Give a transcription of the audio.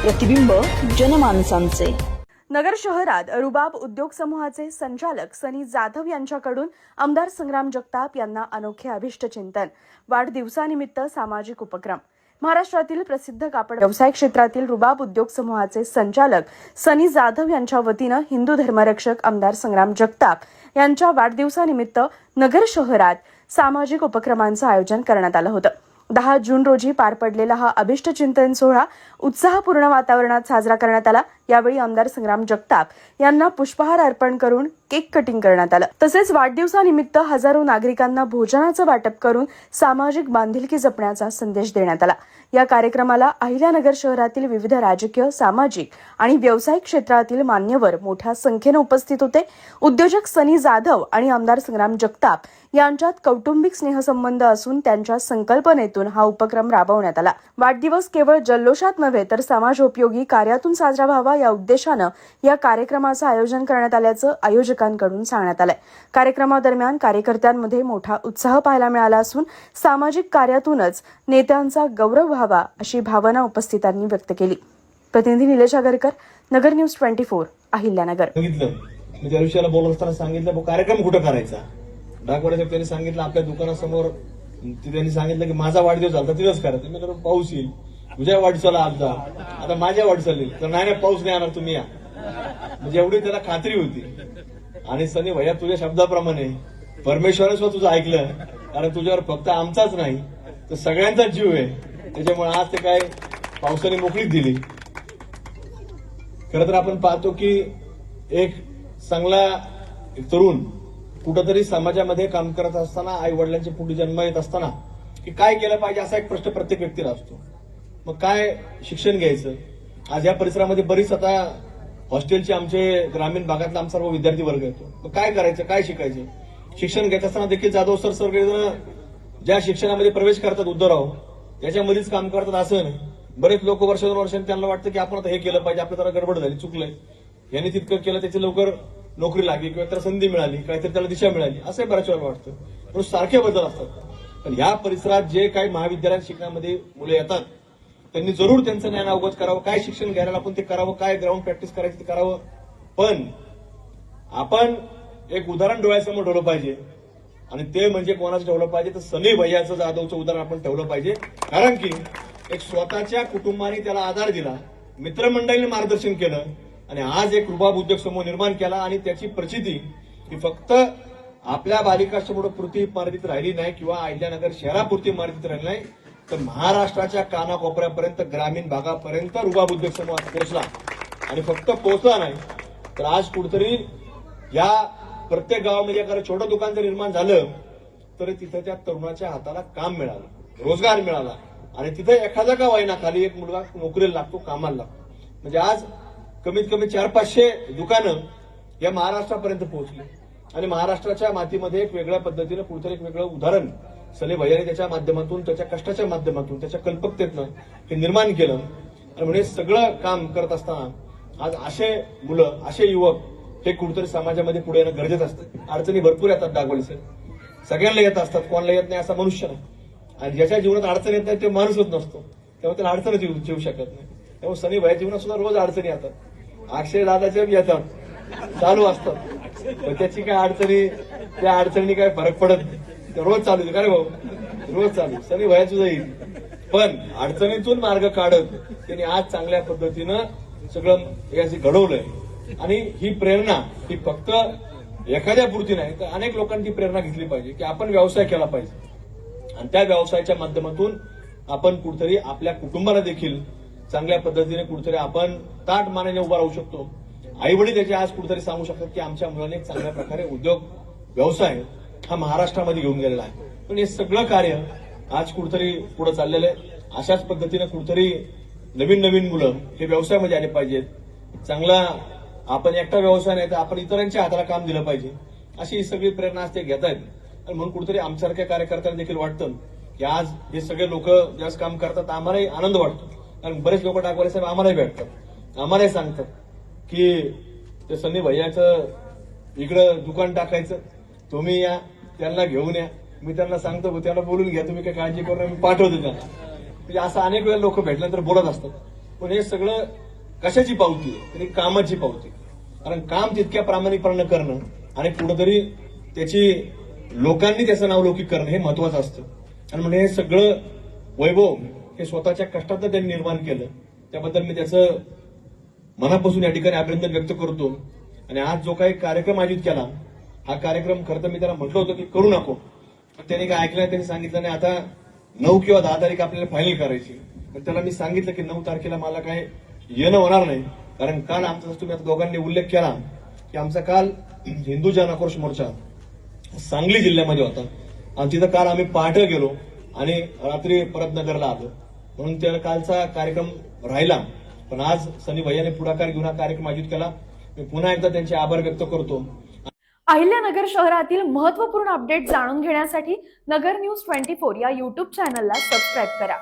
प्रतिबिंब जनमानसांचे। नगर शहरात रुबाब उद्योग समूहाचे संचालक सनी जाधव यांच्याकडून आमदार संग्राम जगताप यांना अनोखे अभिष्टचिंतन। वाढदिवसानिमित्त सामाजिक उपक्रम। महाराष्ट्रातील प्रसिद्ध कापड व्यवसाय क्षेत्रातील रुबाब उद्योग समूहाचे संचालक सनी जाधव यांच्या वतीनं हिंदू धर्मरक्षक आमदार संग्राम जगताप यांच्या वाढदिवसानिमित्त नगर शहरात सामाजिक उपक्रमांचं आयोजन करण्यात आलं होतं। 10 जून रोजी पार पडलेला हा अभिष्टचिंतन सोहळा उत्साहपूर्ण वातावरणात साजरा करण्यात आला। यावेळी आमदार संग्राम जगताप यांना पुष्पहार अर्पण करून केक कटिंग करण्यात आलं। तसेच वाढदिवसानिमित्त हजारो नागरिकांना भोजनाचं वाटप करून सामाजिक बांधिलकी जपण्याचा संदेश देण्यात आला। या कार्यक्रमाला अहिल्यानगर शहरातील विविध राजकीय, सामाजिक आणि व्यावसायिक क्षेत्रातील मान्यवर मोठ्या संख्येने उपस्थित होते। उद्योजक सनी जाधव आणि आमदार संग्राम जगताप यांच्यात कौटुंबिक स्नेहसंबंध असून त्यांच्या संकल्पनेतून हा उपक्रम राबवण्यात आला। वाढदिवस केवळ जल्लोषात नव्हे तर समाजोपयोगी कार्यातून साजरा व्हावा या उद्देशानं या कार्यक्रमाचं आयोजन करण्यात आल्याचं आयोजकांकडून सांगण्यात आलंय। कार्यक्रमादरम्यान कार्यकर्त्यांमध्ये मोठा उत्साह पाहायला मिळाला असून सामाजिक कार्यातूनच नेत्यांचा गौरव व्हावा अशी भावना उपस्थितांनी व्यक्त केली। प्रतिनिधी निलेश आगरकर, नगर न्यूज 24, अहिल्यानगर। सांगितलं त्या विषयाला बोलत असताना सांगितलं कार्यक्रम कुठं करायचा। डाकवाड्याच्या त्यांनी सांगितलं आपल्या दुकानासमोर त्यांनी सांगितलं की माझा वाढदिवस झाला तर तिथंच करायचं। मी तर पाऊस येईल, तुझ्या वाढदिवसाला आलता, आता माझ्या वाढदिवसाला येईल तर नाही पाऊस नाही येणार, तुम्ही या। म्हणजे एवढी त्याला खात्री होती। आणि सनी भैया तुझ्या शब्दाप्रमाणे परमेश्वरच तुझं ऐकलं, कारण तुझ्यावर फक्त आमचाच नाही तर सगळ्यांचाच जीव आहे। त्याच्यामुळे आज ते काय पावसाने मोकळीक दिली। खरं तर आपण पाहतो की एक चांगला तरुण कुठंतरी समाजामध्ये काम करत असताना, आई वडिलांच्या पुढे जन्म येत असताना की काय केलं पाहिजे असा एक प्रश्न प्रत्येक व्यक्तीला असतो। मग काय शिक्षण घ्यायचं। आज या परिसरामध्ये बरीच आता हॉस्टेलचे आमचे ग्रामीण भागातला आमचा सर्व विद्यार्थी वर्ग येतो। मग काय करायचं, काय शिकायचं। शिक्षण घेत असताना देखील जाधव सर सगळेजण ज्या शिक्षणामध्ये प्रवेश करतात उद्धवराव त्याच्यामध्येच काम करतात असं नाही। बरेच लोक वर्ष 2 वर्षांनी त्यांना वाटतं की आपण आता हे केलं पाहिजे, आपल्या जरा गडबड झाली, चुकलंय, यांनी तितकं केलं त्याची लवकर नोकरी लागली किंवा त्याला संधी मिळाली, काहीतरी त्याला दिशा मिळाली असंही बऱ्याच वेळा वाटतं। पण सारखे बदल असतात। पण ह्या परिसरात जे काही महाविद्यालयात शिकण्यामध्ये मुलं येतात त्यांनी जरूर त्यांचं ज्ञान अवगत करावं। काय शिक्षण घ्यायला आपण ते करावं, काय ग्राउंड प्रॅक्टिस करायची ते करावं। पण आपण एक उदाहरण डोळ्यासमोर ठेवलं पाहिजे आणि ते म्हणजे कोणाचं ठेवलं पाहिजे तर सनी भैयाचं जाधवचं उदाहरण आपण ठेवलं पाहिजे। कारण की एक स्वतःच्या कुटुंबाने त्याला आधार दिला, मित्रमंडळीने मार्गदर्शन केलं आणि आज एक रुबाब उद्योग समूह निर्माण केला आणि त्याची प्रचिती ही फक्त आपल्या बालिकासमोर पुरती मर्यादित राहिली नाही किंवा अहिल्यानगर शहरापुरती मर्यादित राहिली नाही तर महाराष्ट्राच्या कानाकोपऱ्यापर्यंत, ग्रामीण भागापर्यंत रुबाब उद्योग समूह पोहोचला। आणि फक्त पोहोचला नाही तर आज कुठेतरी या प्रत्येक गावामध्ये एखादं छोटं दुकान जर निर्माण झालं तर तिथं त्या तरुणाच्या हाताला काम मिळालं, रोजगार मिळाला आणि तिथे एखादा का वाईना खाली एक मुलगा नोकरीला लागतो, कामाला लागतो। म्हणजे आज कमीत कमी 400-500 दुकानं या महाराष्ट्रापर्यंत पोहोचली आणि महाराष्ट्राच्या मातीमध्ये एक वेगळ्या पद्धतीनं कुठेतरी एक वेगळं उदाहरण सनी भैयाने त्याच्या माध्यमातून, त्याच्या कष्टाच्या माध्यमातून, त्याच्या कल्पकतेतनं हे निर्माण केलं। आणि म्हणजे सगळं काम करत असताना आज असे मुलं, असे युवक हे कुठेतरी समाजामध्ये पुढे येणं गरजेचं असतं। अडचणी भरपूर येतात डागवळीचे, सगळ्यांना येत असतात, कोणाला येत नाही असा मनुष्य नाही आणि ज्याच्या जीवनात अडचण येत नाही ते माणूसच नसतो, तेव्हा त्याला अडचणच येऊ शकत नाही। त्यामुळे सनी भैया जीवनात सुद्धा रोज अडचणी येतात, अक्षय दादाच्या येतात, चालू असतात, पण त्याची काय अडचणी, त्या अडचणी काय फरक पडत नाही, ते रोज चालू आहे। काय भाऊ, रोज चालू सनी भैयाच येईल। पण अडचणीतून मार्ग काढत त्यांनी आज चांगल्या पद्धतीनं सगळं याची घडवलंय आणि ही प्रेरणा ही फक्त एखाद्या पुरती नाही तर अनेक लोकांची प्रेरणा घेतली पाहिजे की आपण व्यवसाय केला पाहिजे आणि त्या व्यवसायाच्या माध्यमातून आपण कुठेतरी आपल्या कुटुंबाला देखील चांगल्या पद्धतीने कुठेतरी आपण ताट मानेने उभा राहू शकतो। आई वडील त्याचे आज कुठेतरी सांगू शकतात की आमच्या मुलाने चांगल्या प्रकारे उद्योग व्यवसाय हा महाराष्ट्रामध्ये घेऊन गेलेला आहे। पण हे सगळं कार्य आज कुठेतरी पुढे चाललेलं आहे। अशाच पद्धतीने कुठेतरी नवीन नवीन मुलं हे व्यवसायामध्ये आले पाहिजेत। चांगला आपण एकटा व्यवसाय नाही तर आपण इतरांच्या हाताला काम दिलं पाहिजे, अशी ही सगळी प्रेरणा आज ते घेत आहेत। आणि म्हणून कुठेतरी आमच्यासारख्या कार्यकर्त्यांना देखील वाटतं की आज हे सगळे लोक ज्यावेळेस काम करतात आम्हालाही आनंद वाटतो। कारण बरेच लोक डाकवाले साहेब आम्हालाही भेटतात, आम्हालाही सांगतात की ते सनी भैयाचं इकडं दुकान टाकायचं, तुम्ही या, त्यांना घेऊन या। मी त्यांना सांगतो त्यांना बोलून घ्या, तुम्ही काय काळजी करू नका, मी पाठवतो त्यांना। म्हणजे असं अनेक वेळा लोक भेटल्यानंतर बोलत असतात पण हे सगळं कशाची पावती आहे? तरी कामाची पावती. कारण काम तितक्या प्रामाणिकपणे करणं आणि कुठंतरी त्याची लोकांनी त्याचं नावलौकिक करणं हे महत्वाचं असतं. आणि म्हणजे हे सगळं वैभव हे स्वतःच्या कष्टातनं त्यांनी निर्माण केलं. त्याबद्दल मी त्याचं मनापासून या ठिकाणी अभिनंदन व्यक्त करतो. आणि आज जो काही कार्यक्रम आयोजित केला, हा कार्यक्रम खरं तर मी त्याला म्हटलं होतं की करू नको, पण त्याने काय ऐकलं, त्यांनी सांगितलं नाही आता 9 किंवा 10 तारीख आपल्याला फायनल करायची. पण त्याला मी सांगितलं की 9 तारखेला मला काय येणं होणार नाही. कारण काल आमचा तुम्ही आता दोघांनी उल्लेख केला की आमचा काल हिंदू जन आक्रोश मोर्चा सांगली जिल्ह्यामध्ये होता आणि तिथं काल आम्ही पहाटे गेलो आणि रात्री परत नगरला आलो. म्हणून त्या कालचा कार्यक्रम राहिला. पण आज सनी भैयाने पुढाकार घेऊन हा कार्यक्रम आयोजित केला. मी पुन्हा एकदा त्यांचे आभार व्यक्त करतो. अहिल्यानगर शहरातील महत्त्वपूर्ण अपडेट जाणून घेण्यासाठी नगर न्यूज 24 या YouTube चॅनलला सबस्क्राईब करा.